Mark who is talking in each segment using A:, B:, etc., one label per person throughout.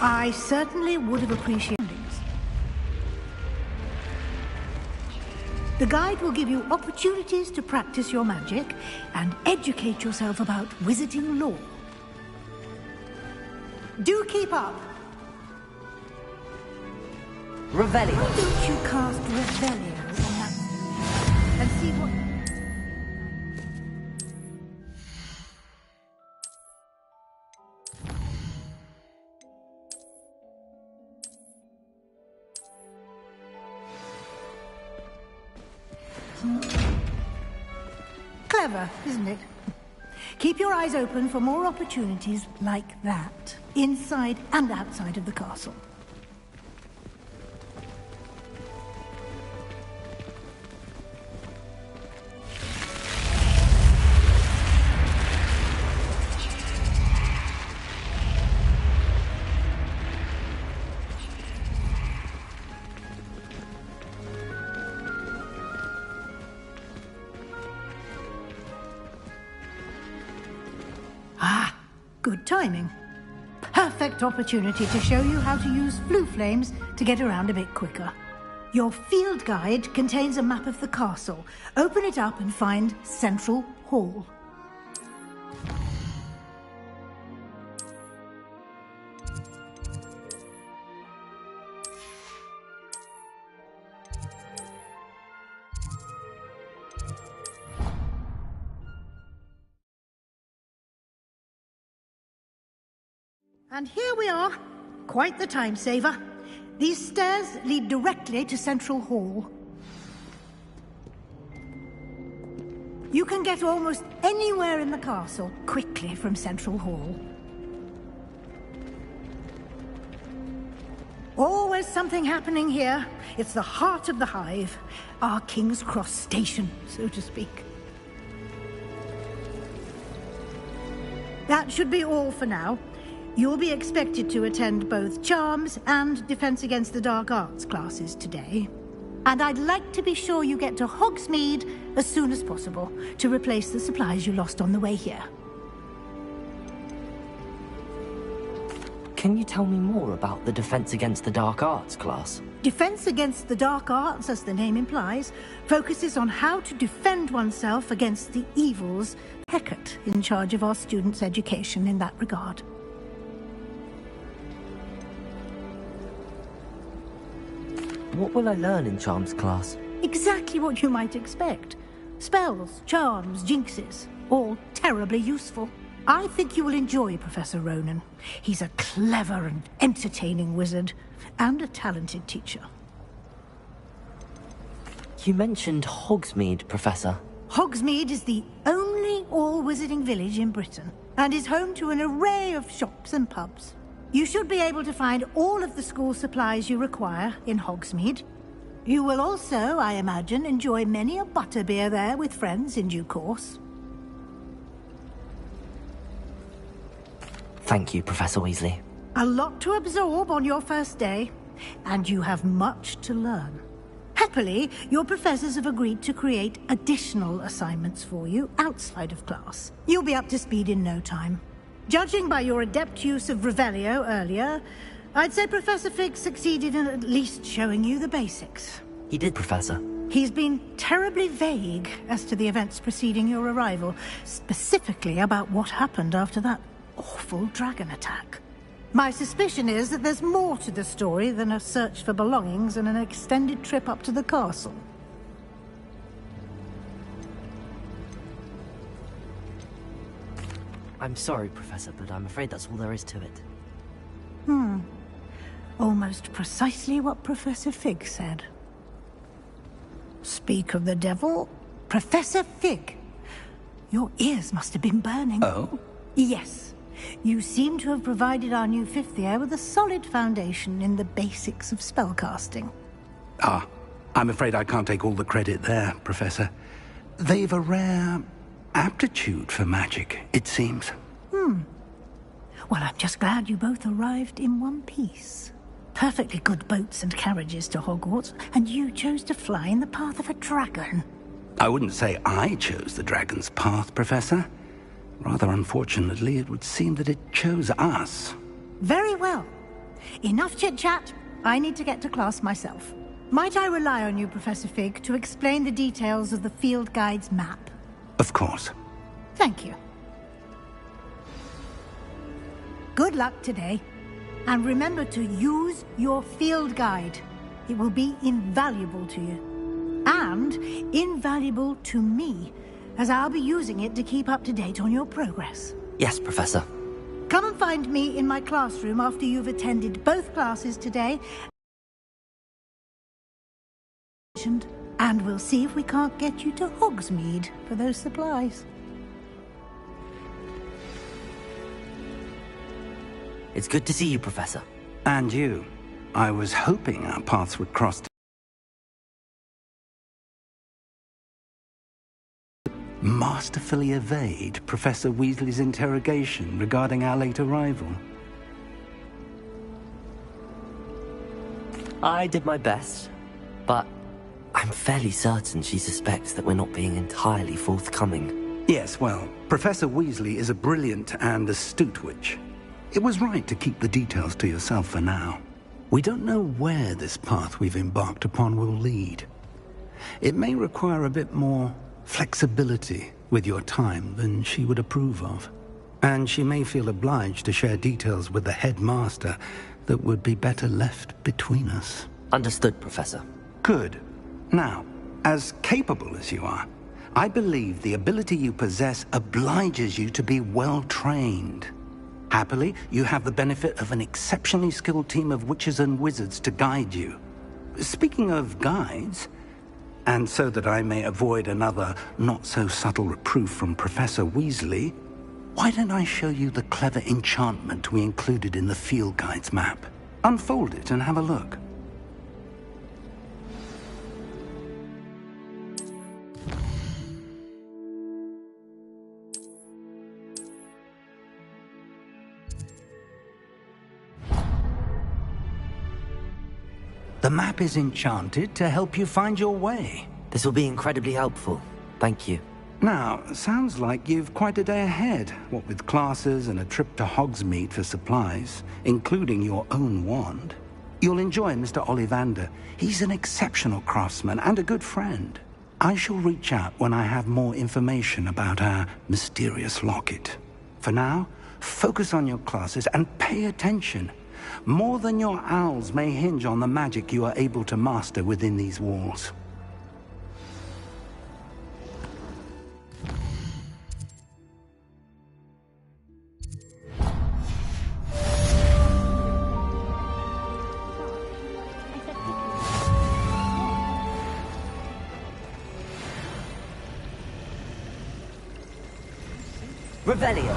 A: I certainly would have appreciated it. The guide will give you opportunities to practice your magic and educate yourself about wizarding lore. Do keep up!
B: Revelio.
A: Why don't you cast Revelio on that and see what... Clever, isn't it? Keep your eyes open for more opportunities like that, inside and outside of the castle. Good timing. Perfect opportunity to show you how to use flue flames to get around a bit quicker. Your field guide contains a map of the castle. Open it up and find Central Hall. And here we are. Quite the time saver. These stairs lead directly to Central Hall. You can get almost anywhere in the castle quickly from Central Hall. Always something happening here. It's the heart of the hive. Our King's Cross station, so to speak. That should be all for now. You'll be expected to attend both Charms and Defense Against the Dark Arts classes today. And I'd like to be sure you get to Hogsmeade as soon as possible to replace the supplies you lost on the way here.
B: Can you tell me more about the Defense Against the Dark Arts class?
A: Defense Against the Dark Arts, as the name implies, focuses on how to defend oneself against the evils. Hecate in charge of our students' education in that regard.
B: What will I learn in Charms class?
A: Exactly what you might expect. Spells, charms, jinxes, all terribly useful. I think you will enjoy Professor Ronan. He's a clever and entertaining wizard, and a talented teacher.
B: You mentioned Hogsmeade, Professor.
A: Hogsmeade is the only all-wizarding village in Britain, and is home to an array of shops and pubs. You should be able to find all of the school supplies you require in Hogsmeade. You will also, I imagine, enjoy many a butterbeer there with friends in due course.
B: Thank you, Professor Weasley.
A: A lot to absorb on your first day, and you have much to learn. Happily, your professors have agreed to create additional assignments for you outside of class. You'll be up to speed in no time. Judging by your adept use of Revelio earlier, I'd say Professor Fig succeeded in at least showing you the basics.
B: He did, Professor.
A: He's been terribly vague as to the events preceding your arrival, specifically about what happened after that awful dragon attack. My suspicion is that there's more to the story than a search for belongings and an extended trip up to the castle.
B: I'm sorry, Professor, but I'm afraid that's all there is to it.
A: Almost precisely what Professor Fig said. Speak of the devil, Professor Fig. Your ears must have been burning.
C: Oh?
A: Yes. You seem to have provided our new fifth year with a solid foundation in the basics of spellcasting.
C: Ah, I'm afraid I can't take all the credit there, Professor. They've a rare aptitude for magic, it seems.
A: Well, I'm just glad you both arrived in one piece. Perfectly good boats and carriages to Hogwarts, and you chose to fly in the path of a dragon.
C: I wouldn't say I chose the dragon's path, Professor. Rather unfortunately, it would seem that it chose us.
A: Very well. Enough chit-chat. I need to get to class myself. Might I rely on you, Professor Fig, to explain the details of the field guide's map?
C: Of course.
A: Thank you. Good luck today. And remember to use your field guide. It will be invaluable to you. And invaluable to me, as I'll be using it to keep up to date on your progress.
B: Yes, Professor.
A: Come and find me in my classroom after you've attended both classes today. And we'll see if we can't get you to Hogsmeade for those supplies.
B: It's good to see you, Professor.
C: And you. I was hoping our paths would cross. Masterfully evade Professor Weasley's interrogation regarding our late arrival.
B: I did my best, but I'm fairly certain she suspects that we're not being entirely forthcoming.
C: Yes, well, Professor Weasley is a brilliant and astute witch. It was right to keep the details to yourself for now. We don't know where this path we've embarked upon will lead. It may require a bit more flexibility with your time than she would approve of. And she may feel obliged to share details with the headmaster that would be better left between us.
B: Understood, Professor.
C: Good. Now, as capable as you are, I believe the ability you possess obliges you to be well trained. Happily, you have the benefit of an exceptionally skilled team of witches and wizards to guide you. Speaking of guides, and so that I may avoid another not-so-subtle reproof from Professor Weasley, why don't I show you the clever enchantment we included in the field guide's map? Unfold it and have a look. The map is enchanted to help you find your way.
B: This will be incredibly helpful. Thank you.
C: Now, sounds like you've quite a day ahead, what with classes and a trip to Hogsmeade for supplies, including your own wand. You'll enjoy Mr. Ollivander. He's an exceptional craftsman and a good friend. I shall reach out when I have more information about our mysterious locket. For now, focus on your classes and pay attention. More than your owls may hinge on the magic you are able to master within these walls.
B: Revelio.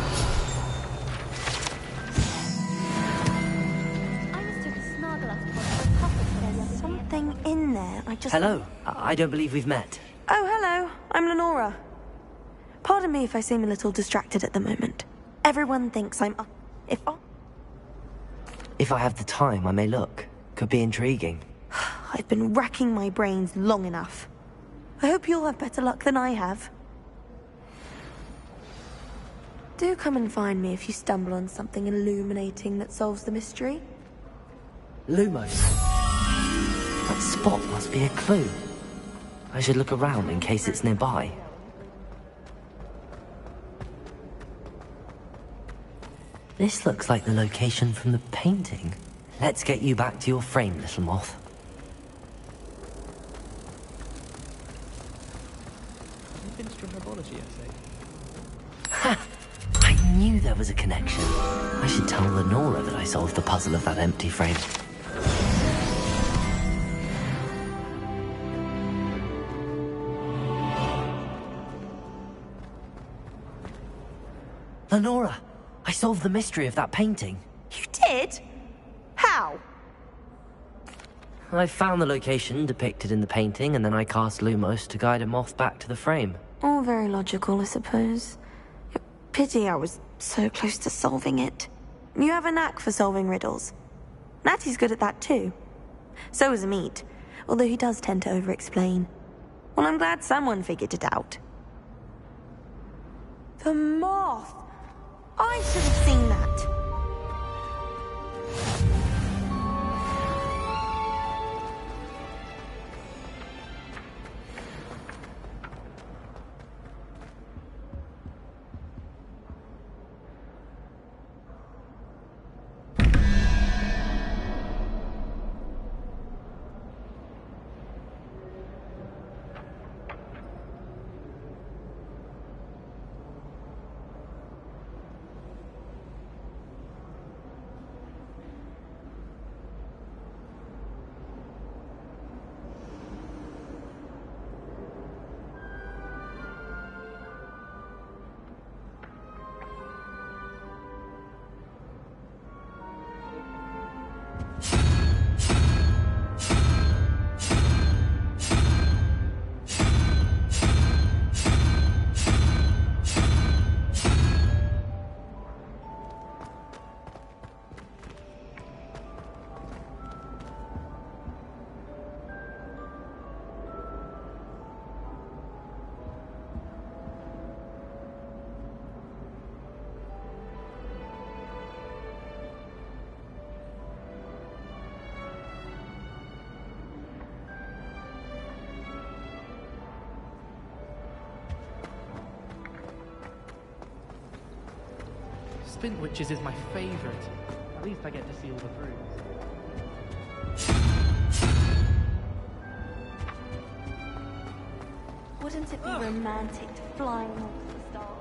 D: Something in there.
B: Hello. I don't believe we've met.
D: Oh, hello. I'm Lenora. Pardon me if I seem a little distracted at the moment. Everyone thinks I'm...
B: If I have the time, I may look. Could be intriguing.
D: I've been racking my brains long enough. I hope you'll have better luck than I have. Do come and find me if you stumble on something illuminating that solves the mystery.
B: Lumos. That spot must be a clue. I should look around in case it's nearby. This looks like the location from the painting. Let's get you back to your frame, little moth. Ha! I knew there was a connection. I should tell Lenora that I solved the puzzle of that empty frame. Lenora, I solved the mystery of that painting.
D: You did? How?
B: I found the location depicted in the painting, and then I cast Lumos to guide a moth back to the frame.
D: All very logical, I suppose. Pity I was so close to solving it. You have a knack for solving riddles. Natty's good at that too. So is Amit, although he does tend to over-explain. Well, I'm glad someone figured it out. The moth! I should have seen that.
E: Spintwitches is my favourite. At least I get to see all the brooms.
D: Wouldn't it be romantic to fly amongst the stars?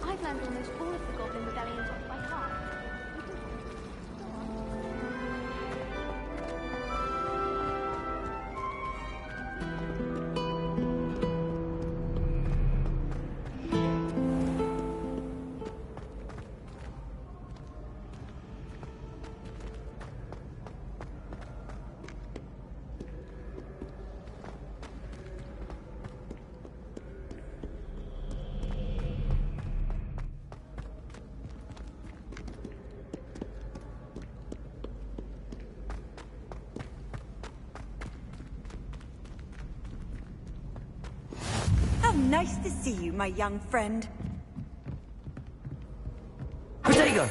D: I've learned almost all of the Goblin Rebellion off by heart.
F: Nice to see you, my young friend.
B: Potato!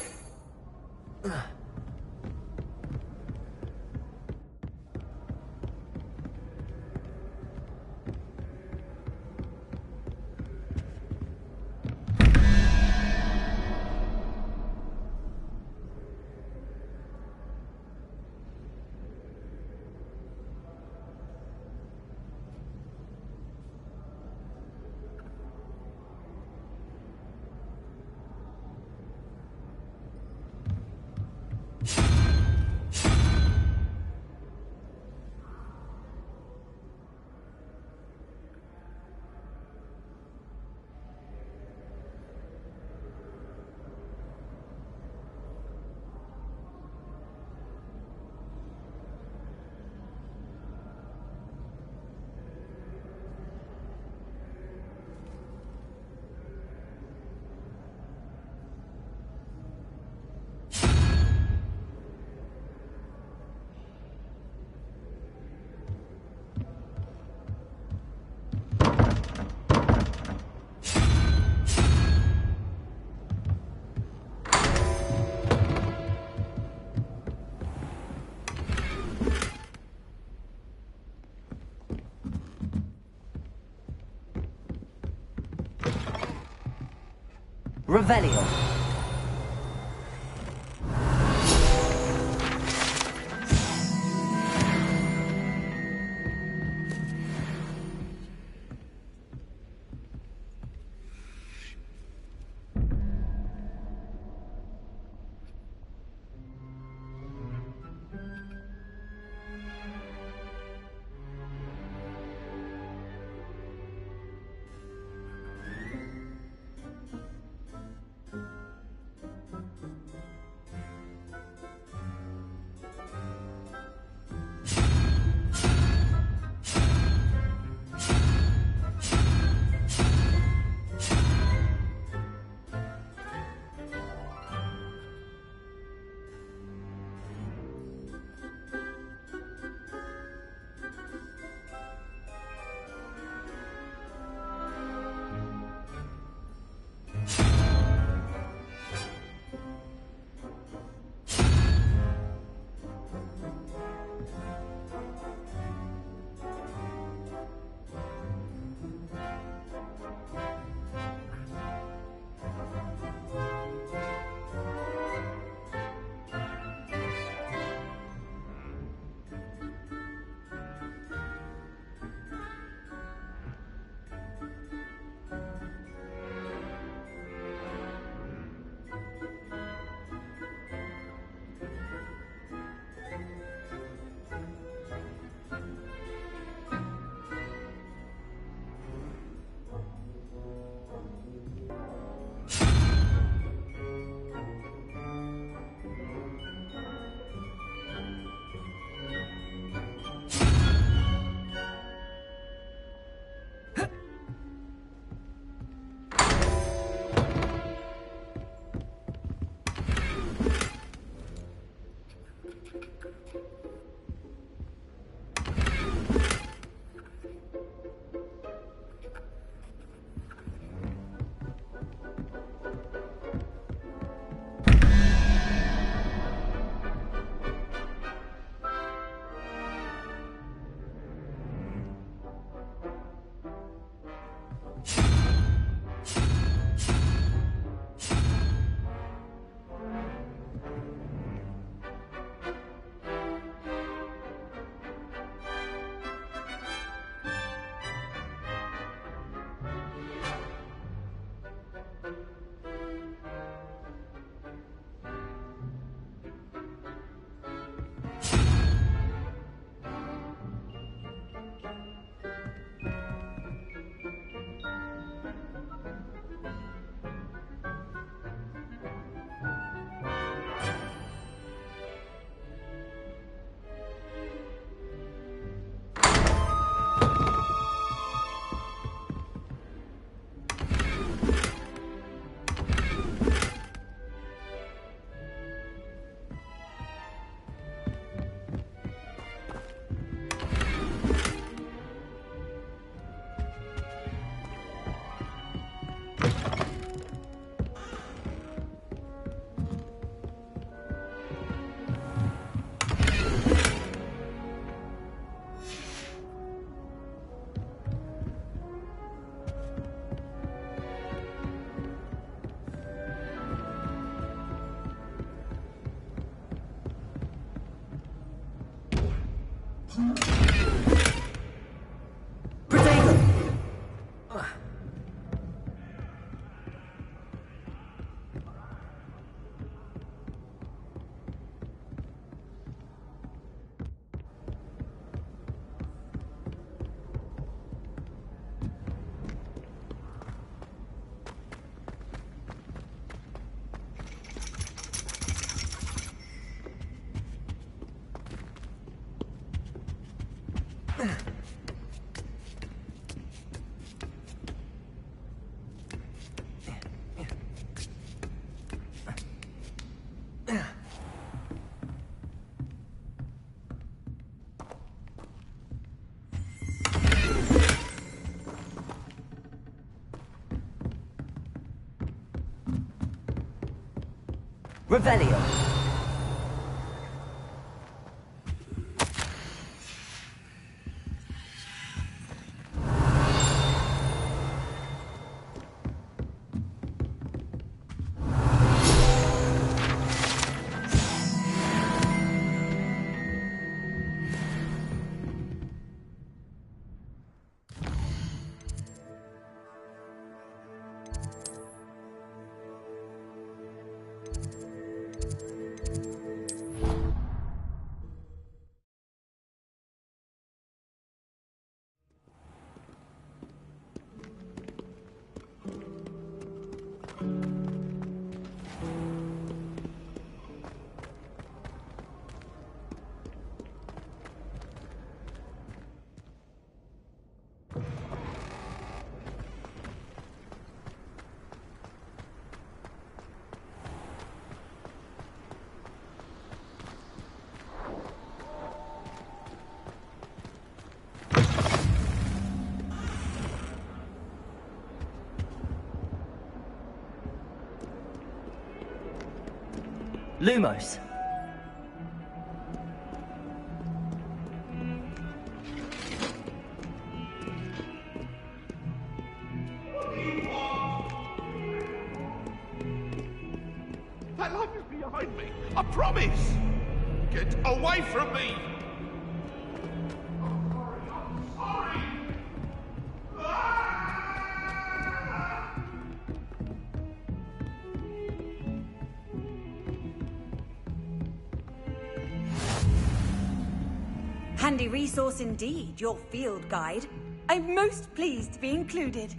B: Revelio. Revelio. Lumos.
G: That light is behind me. I promise. Get away from me. I'm sorry.
F: Handy resource indeed, your field guide. I'm most pleased to be included.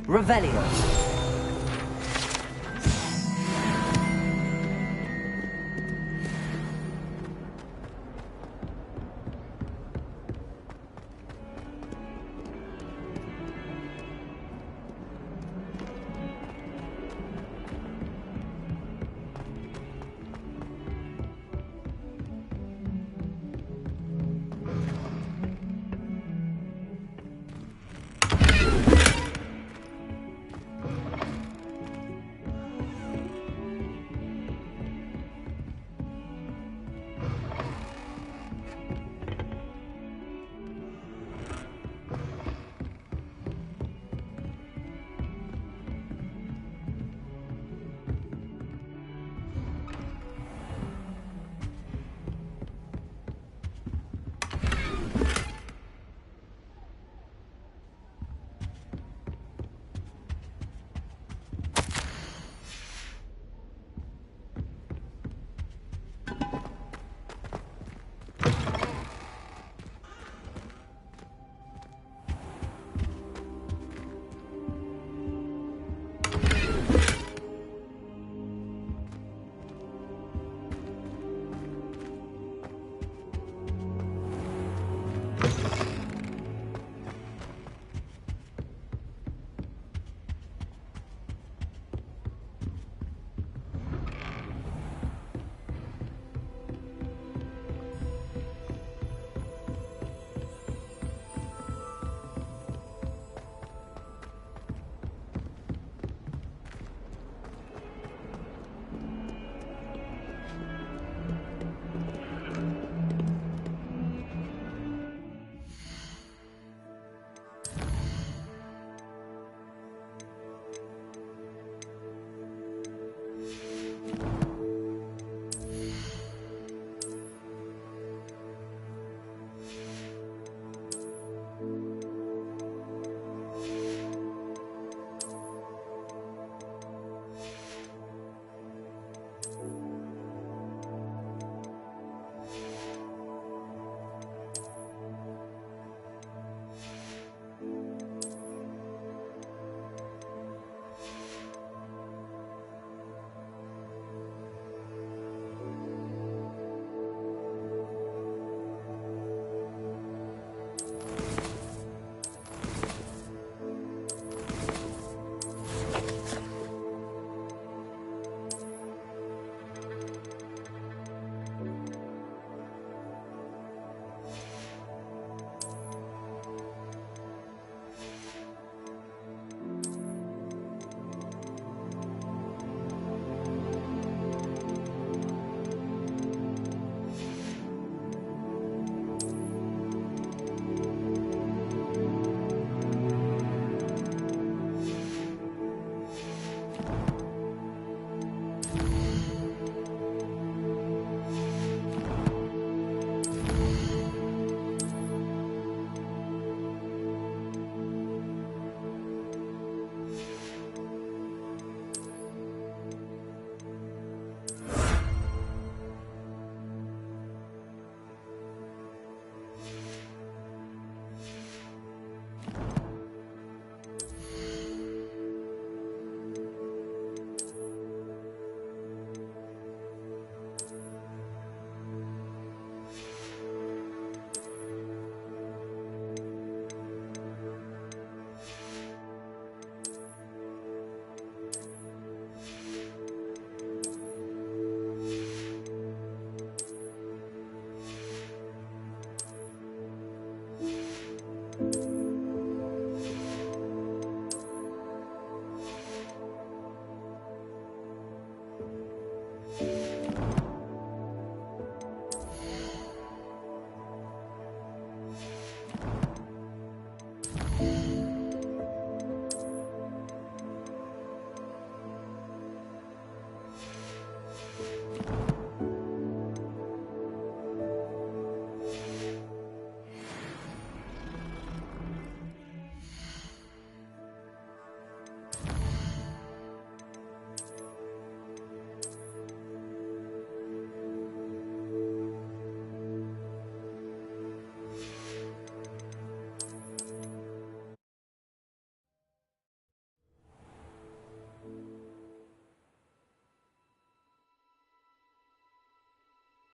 B: Revelio.